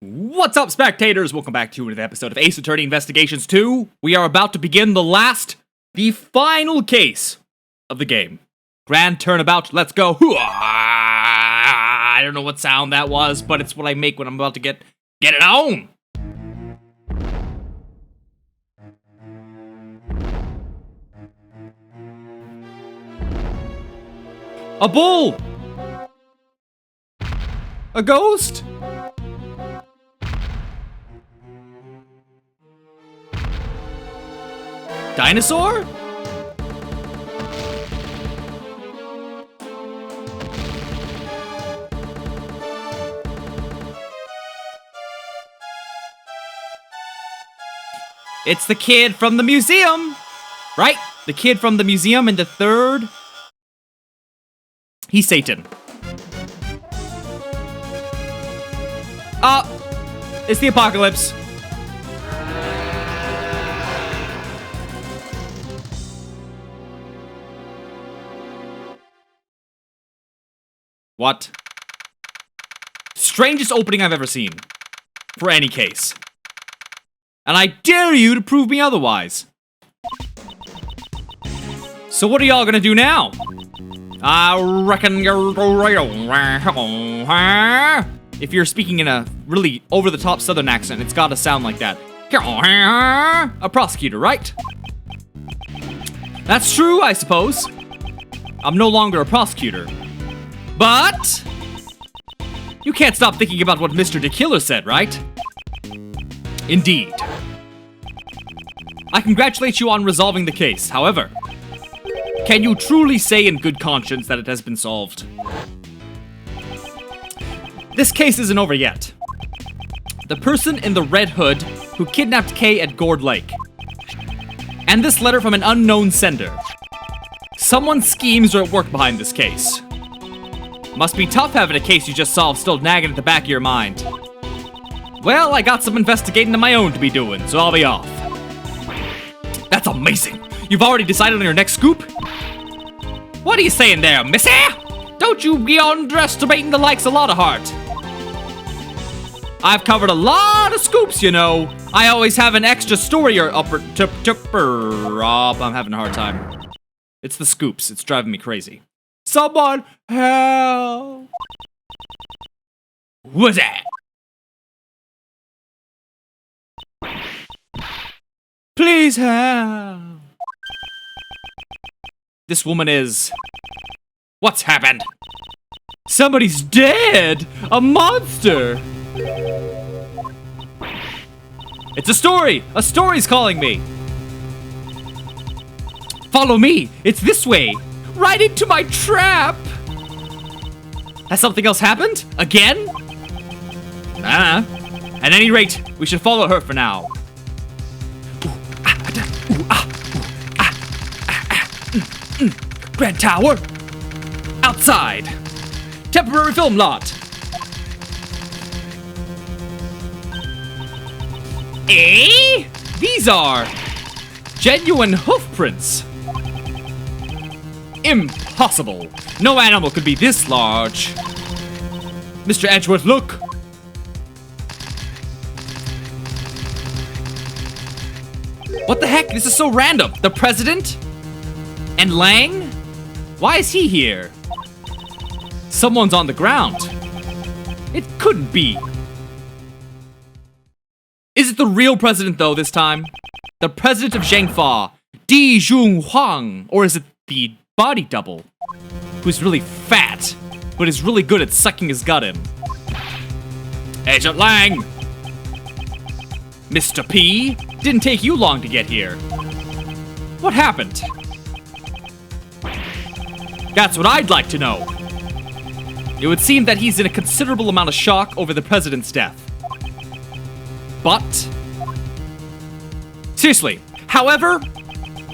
What's up, spectators? Welcome back to another episode of Ace Attorney Investigations 2. We are about to begin the final case of the game. Grand Turnabout, let's go. I don't know what sound that was, but it's what I make when I'm about to get it on. A bull! A ghost? Dinosaur? It's the kid from the museum, right? The kid from the museum in the third. He's Satan. It's the apocalypse. What? Strangest opening I've ever seen. For any case. And I dare you to prove me otherwise. So what are y'all gonna do now? I reckon you're... If you're speaking in a really over-the-top southern accent, it's gotta sound like that. A prosecutor, right? That's true, I suppose. I'm no longer a prosecutor. But you can't stop thinking about what Mr. the Killer said, right? Indeed. I congratulate you on resolving the case. However, can you truly say in good conscience that it has been solved? This case isn't over yet. The person in the red hood who kidnapped Kay at Gourd Lake. And this letter from an unknown sender. Someone's schemes are at work behind this case. Must be tough having a case you just solved still nagging at the back of your mind. Well, I got some investigating of my own to be doing, so I'll be off. That's amazing! You've already decided on your next scoop? What are you saying there, missy? Don't you be underestimating the likes of Lotta Heart. I've covered a lot of scoops, you know. I always have an extra story or I'm having a hard time. It's the scoops, it's driving me crazy. Someone help! What's that? Please help! This woman is... What's happened? Somebody's dead! A monster! It's a story! A story's calling me! Follow me! It's this way! Right into my trap! Has something else happened? Again? At any rate, we should follow her for now. Grand Tower! Outside! Temporary film lot! Eh? These are genuine hoof prints. Impossible. No animal could be this large. Mr. Edgeworth, look. What the heck? This is so random. The president? And Lang? Why is he here? Someone's on the ground. It couldn't be. Is it the real president, though, this time? The president of Zhengfa, Di Huang, or is it the body double, who's really fat, but is really good at sucking his gut in? Agent Lang! Mr. P, didn't take you long to get here. What happened? That's what I'd like to know. It would seem that he's in a considerable amount of shock over the president's death. But... seriously, however,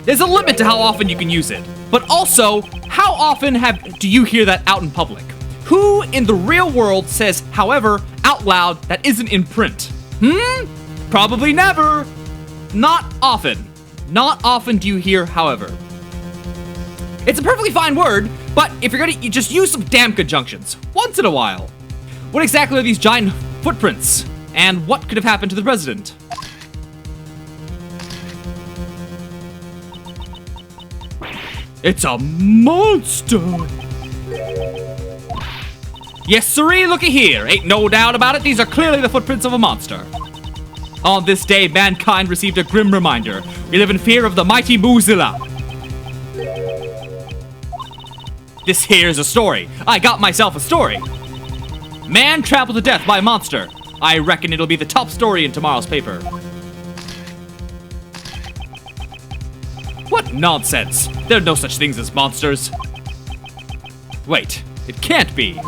there's a limit to how often you can use it. But also, how often do you hear that out in public? Who in the real world says, however, out loud that isn't in print? Probably never. Not often. Not often do you hear, however. It's a perfectly fine word, but if you're gonna just use some damn conjunctions, once in a while. What exactly are these giant footprints? And what could have happened to the president? It's a monster! Yes, sirree, looky here. Ain't no doubt about it, these are clearly the footprints of a monster. On this day, mankind received a grim reminder. We live in fear of the mighty Moozilla. This here's a story. I got myself a story. Man trampled to death by monster. I reckon it'll be the top story in tomorrow's paper. What nonsense! There are no such things as monsters. Wait, it can't be.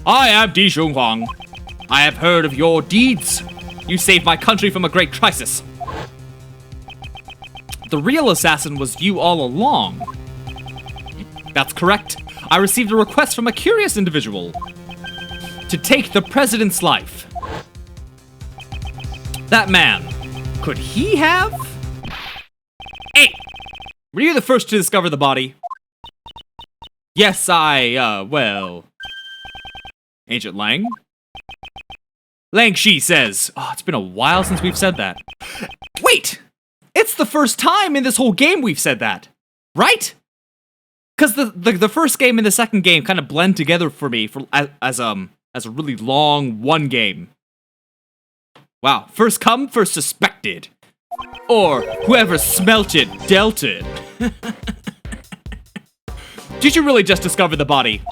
I am Di Huang. I have heard of your deeds. You saved my country from a great crisis. The real assassin was you all along. That's correct. I received a request from a curious individual to take the president's life. That man, could he have? Hey! Were you the first to discover the body? Yes, well... Agent Lang? Lang Shi says... Oh, it's been a while since we've said that. Wait! It's the first time in this whole game we've said that. Right? Because the first game and the second game kind of blend together for me as a really long one game. Wow. First come, first suspected. Or whoever smelt it, dealt it. Did you really just discover the body?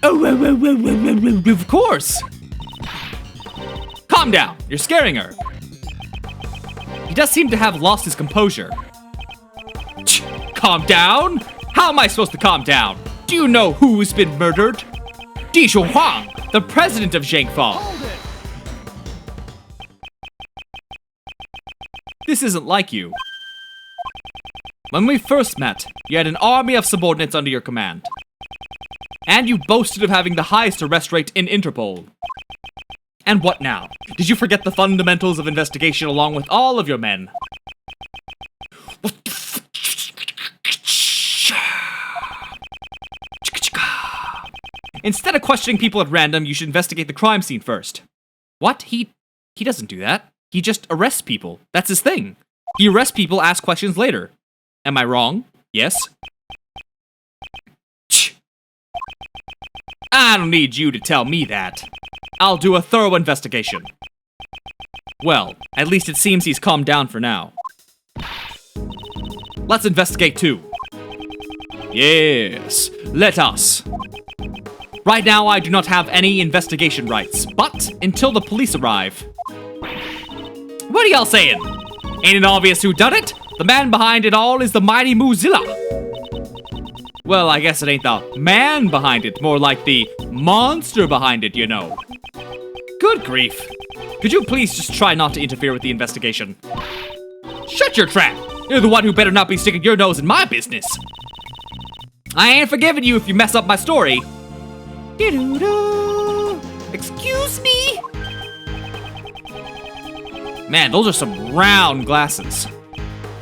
Oh, of course. Calm down. You're scaring her. He does seem to have lost his composure. Calm down? How am I supposed to calm down? Do you know who's been murdered? Di Huang, the president of Zhangfang. This isn't like you. When we first met, you had an army of subordinates under your command. And you boasted of having the highest arrest rate in Interpol. And what now? Did you forget the fundamentals of investigation along with all of your men? Instead of questioning people at random, you should investigate the crime scene first. What? He doesn't do that. He just arrests people. That's his thing. He arrests people, asks questions later. Am I wrong? Yes? I don't need you to tell me that. I'll do a thorough investigation. Well, at least it seems he's calmed down for now. Let's investigate too. Yes, let us. Right now, I do not have any investigation rights, but until the police arrive. What are y'all saying? Ain't it obvious who done it? The man behind it all is the mighty Moozilla. Well, I guess it ain't the man behind it, more like the monster behind it, you know. Good grief. Could you please just try not to interfere with the investigation? Shut your trap! You're the one who better not be sticking your nose in my business. I ain't forgiving you if you mess up my story. Excuse me? Man, those are some round glasses.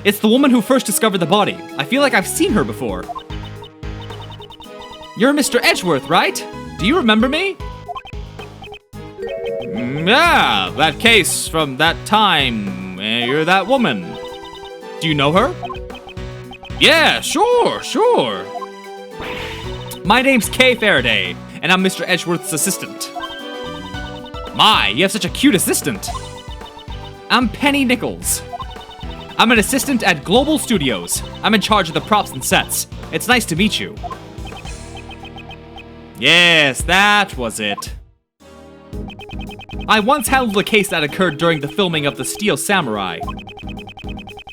It's the woman who first discovered the body. I feel like I've seen her before. You're Mr. Edgeworth, right? Do you remember me? Yeah, that case from that time. You're that woman. Do you know her? Yeah, sure. My name's Kay Faraday, and I'm Mr. Edgeworth's assistant. My, you have such a cute assistant. I'm Penny Nichols. I'm an assistant at Global Studios. I'm in charge of the props and sets. It's nice to meet you. Yes, that was it. I once handled a case that occurred during the filming of The Steel Samurai.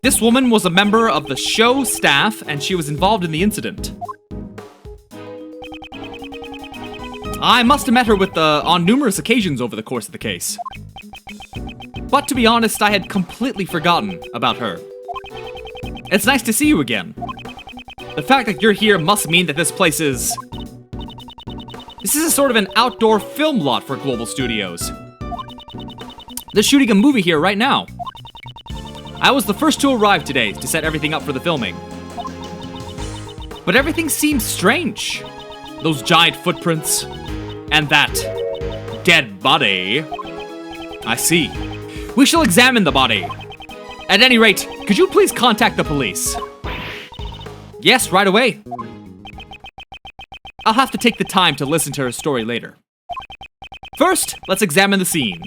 This woman was a member of the show staff, and she was involved in the incident. I must have met her on numerous occasions over the course of the case. But to be honest, I had completely forgotten about her. It's nice to see you again. The fact that you're here must mean that this place is... This is a sort of an outdoor film lot for Global Studios. They're shooting a movie here right now. I was the first to arrive today to set everything up for the filming. But everything seems strange. Those giant footprints. And that dead body. I see. We shall examine the body. At any rate, could you please contact the police? Yes, right away. I'll have to take the time to listen to her story later. First, let's examine the scene.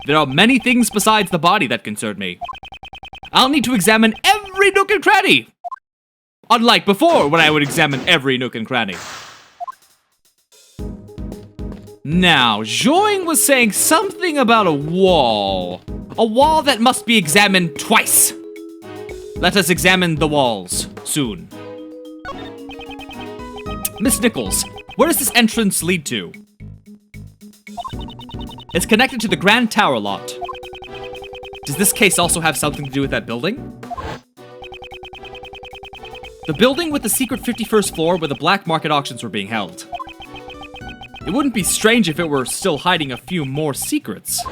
There are many things besides the body that concern me. I'll need to examine every nook and cranny. Unlike before, when I would examine every nook and cranny. Now, Joing was saying something about a wall. A wall that must be examined twice. Let us examine the walls soon. Miss Nichols, where does this entrance lead to? It's connected to the Grand Tower lot. Does this case also have something to do with that building? The building with the secret 51st floor where the black market auctions were being held. It wouldn't be strange if it were still hiding a few more secrets.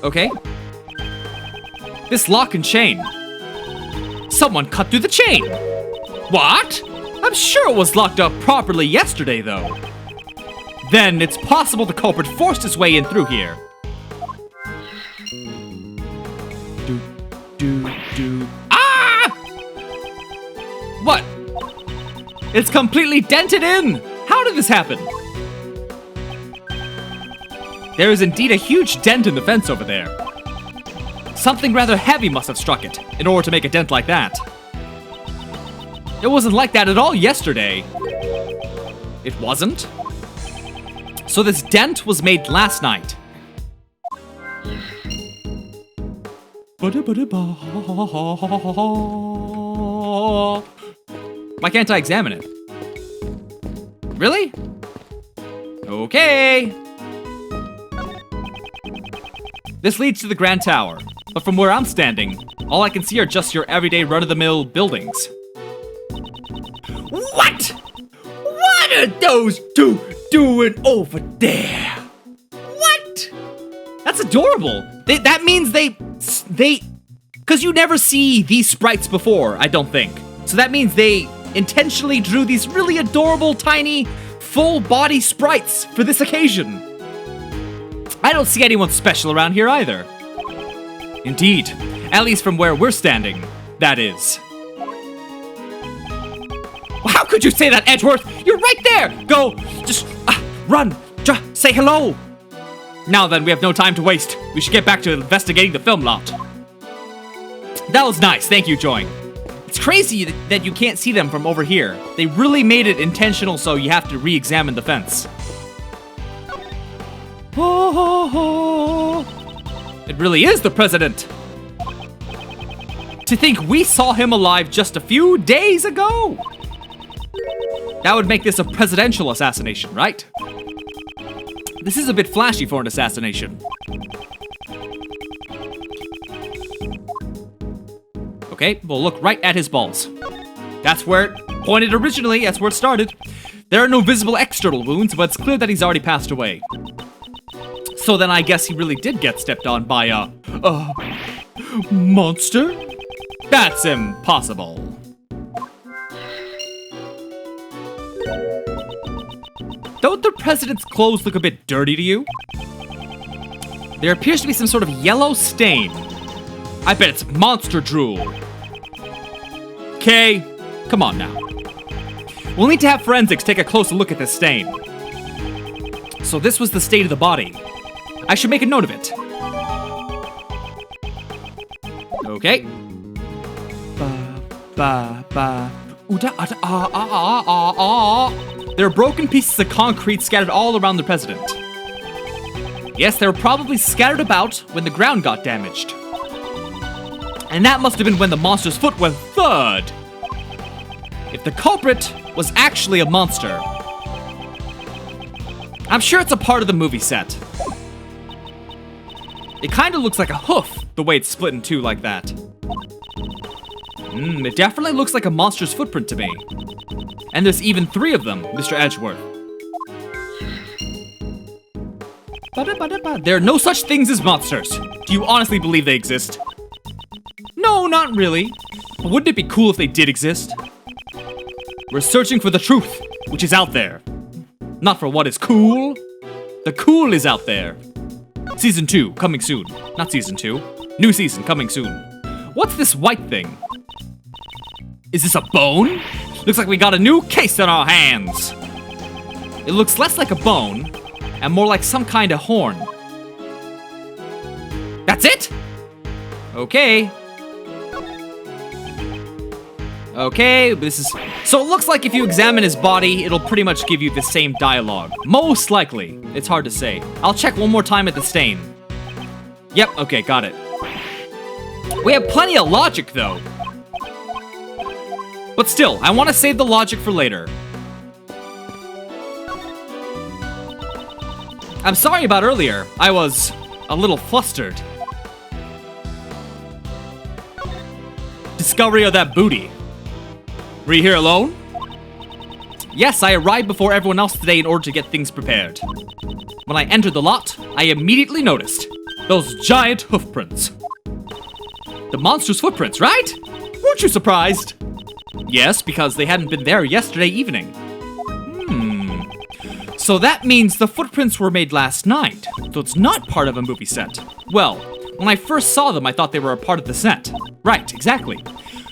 Okay. This lock and chain. Someone cut through the chain. What? I'm sure it was locked up properly yesterday, though. Then it's possible the culprit forced his way in through here. Ah! What? It's completely dented in! How did this happen? There is indeed a huge dent in the fence over there. Something rather heavy must have struck it, in order to make a dent like that. It wasn't like that at all yesterday. It wasn't? So this dent was made last night. Why can't I examine it? Really? Okay. This leads to the Grand Tower, but from where I'm standing, all I can see are just your everyday run-of-the-mill buildings. What? What are those two doing over there? What? That's adorable. That means they, because you never see these sprites before, I don't think. So that means they intentionally drew these really adorable, tiny, full-body sprites for this occasion. I don't see anyone special around here either. Indeed, at least from where we're standing, that is. How could you say that, Edgeworth? You're right there! Go, just run, say hello. Now then, we have no time to waste. We should get back to investigating the film lot. That was nice, thank you, Joing. It's crazy that you can't see them from over here. They really made it intentional so you have to re-examine the fence. It really is the president. To think we saw him alive just a few days ago. That would make this a presidential assassination, right? This is a bit flashy for an assassination. Okay, we'll look right at his balls. That's where it pointed originally, that's where it started. There are no visible external wounds, but it's clear that he's already passed away. So then I guess he really did get stepped on by a monster? That's impossible. Don't the president's clothes look a bit dirty to you? There appears to be some sort of yellow stain. I bet it's monster drool. Okay, come on now. We'll need to have forensics take a closer look at this stain. So this was the state of the body. I should make a note of it. Okay. There are broken pieces of concrete scattered all around the president. Yes, they were probably scattered about when the ground got damaged. And that must have been when the monster's foot went thud. If the culprit was actually a monster, I'm sure it's a part of the movie set. It kind of looks like a hoof, the way it's split in two like that. It definitely looks like a monster's footprint to me. And there's even 3 of them, Mr. Edgeworth. There are no such things as monsters. Do you honestly believe they exist? No, not really. But wouldn't it be cool if they did exist? We're searching for the truth, which is out there. Not for what is cool. The cool is out there. Season 2, coming soon. Not Season 2. New season, coming soon. What's this white thing? Is this a bone? Looks like we got a new case on our hands. It looks less like a bone, and more like some kind of horn. That's it? Okay. Okay, this is... So it looks like if you examine his body, it'll pretty much give you the same dialogue. Most likely. It's hard to say. I'll check one more time at the stain. Yep, okay, got it. We have plenty of logic, though. But still, I want to save the logic for later. I'm sorry about earlier. I was a little flustered. Discovery of that booty. Were you here alone? Yes, I arrived before everyone else today in order to get things prepared. When I entered the lot, I immediately noticed those giant hoof prints. The monster's footprints, right? Weren't you surprised? Yes, because they hadn't been there yesterday evening. So that means the footprints were made last night, so it's not part of a movie set. Well, when I first saw them, I thought they were a part of the set. Right, exactly.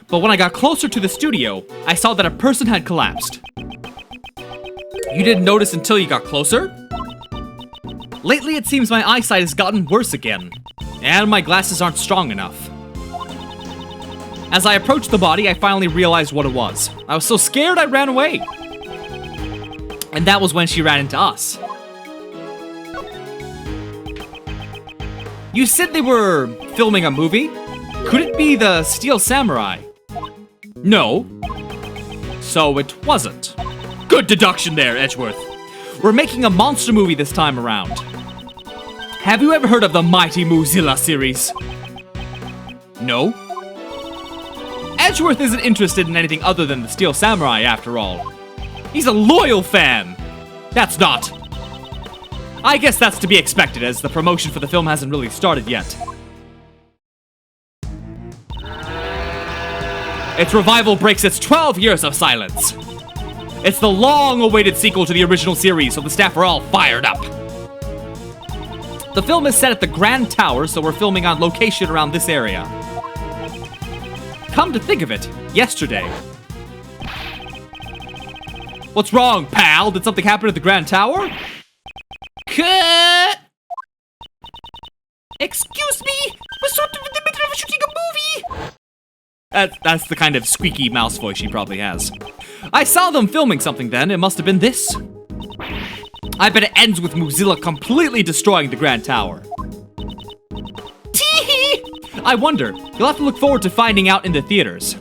But when I got closer to the studio, I saw that a person had collapsed. You didn't notice until you got closer? Lately, it seems my eyesight has gotten worse again, and my glasses aren't strong enough. As I approached the body, I finally realized what it was. I was so scared I ran away. And that was when she ran into us. You said they were filming a movie? Could it be the Steel Samurai? No. So it wasn't. Good deduction there, Edgeworth. We're making a monster movie this time around. Have you ever heard of the Mighty Muzilla series? No. Edgeworth isn't interested in anything other than the Steel Samurai, after all. He's a loyal fan! That's not. I guess that's to be expected, as the promotion for the film hasn't really started yet. Its revival breaks its 12 years of silence. It's the long-awaited sequel to the original series, so the staff are all fired up. The film is set at the Grand Tower, so we're filming on location around this area. Come to think of it, yesterday. What's wrong, pal? Did something happen at the Grand Tower? Cut! Excuse me? We're sort of in the middle of shooting a movie! That's the kind of squeaky mouse voice she probably has. I saw them filming something then. It must have been this. I bet it ends with Muzilla completely destroying the Grand Tower. Tee-hee! I wonder. You'll have to look forward to finding out in the theaters.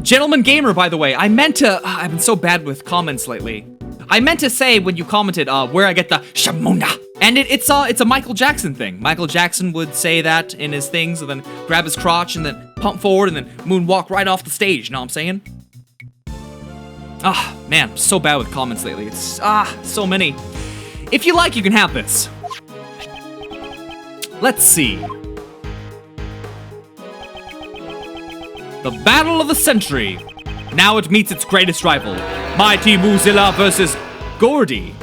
Gentleman Gamer, by the way, I meant to, I've been so bad with comments lately. I meant to say when you commented, where I get the Shamona. And it's a Michael Jackson thing. Michael Jackson would say that in his things, and then grab his crotch, and then pump forward, and then moonwalk right off the stage, you know what I'm saying? Man, I'm so bad with comments lately. It's, so many. If you like, you can have this. Let's see. The battle of the century. Now it meets its greatest rival. Mighty Muzilla versus Gordy.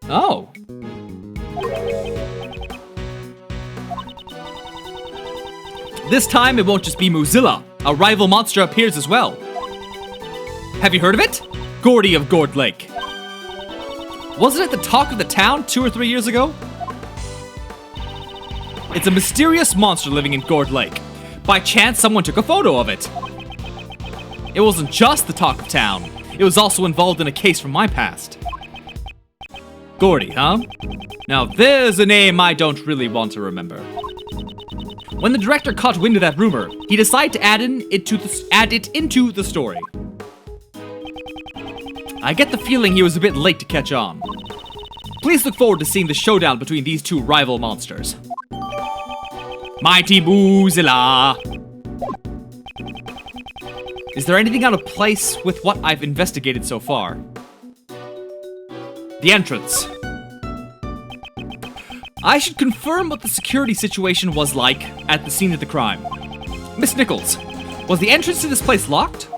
Oh. This time it won't just be Muzilla. A rival monster appears as well. Have you heard of it? Gordy of Gord Lake. Wasn't it the talk of the town 2 or 3 years ago? It's a mysterious monster living in Gord Lake. By chance, someone took a photo of it. It wasn't just the talk of town. It was also involved in a case from my past. Gordy, huh? Now there's a name I don't really want to remember. When the director caught wind of that rumor, he decided to add it into the story. I get the feeling he was a bit late to catch on. Please look forward to seeing the showdown between these two rival monsters. Mighty Muzilla! Is there anything out of place with what I've investigated so far? The entrance. I should confirm what the security situation was like at the scene of the crime. Miss Nichols, Was the entrance to this place locked?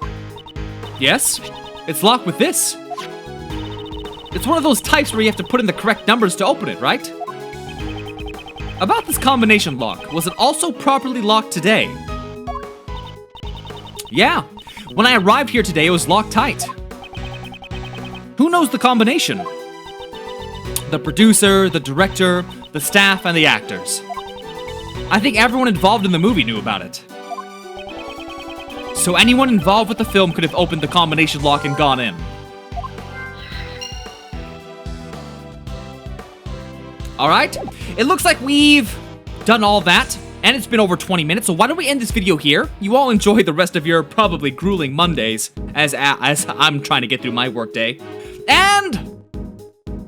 Yes, it's locked with this. It's one of those types where you have to put in the correct numbers to open it, right? About this combination lock, was it also properly locked today? Yeah, when I arrived here today, it was locked tight. Who knows the combination? The producer, the director, the staff, and the actors. I think everyone involved in the movie knew about it. So anyone involved with the film could have opened the combination lock and gone in. Alright, it looks like we've done all that, and it's been over 20 minutes, so why don't we end this video here? You all enjoy the rest of your probably grueling Mondays, as I'm trying to get through my workday. And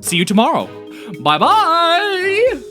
see you tomorrow. Bye-bye!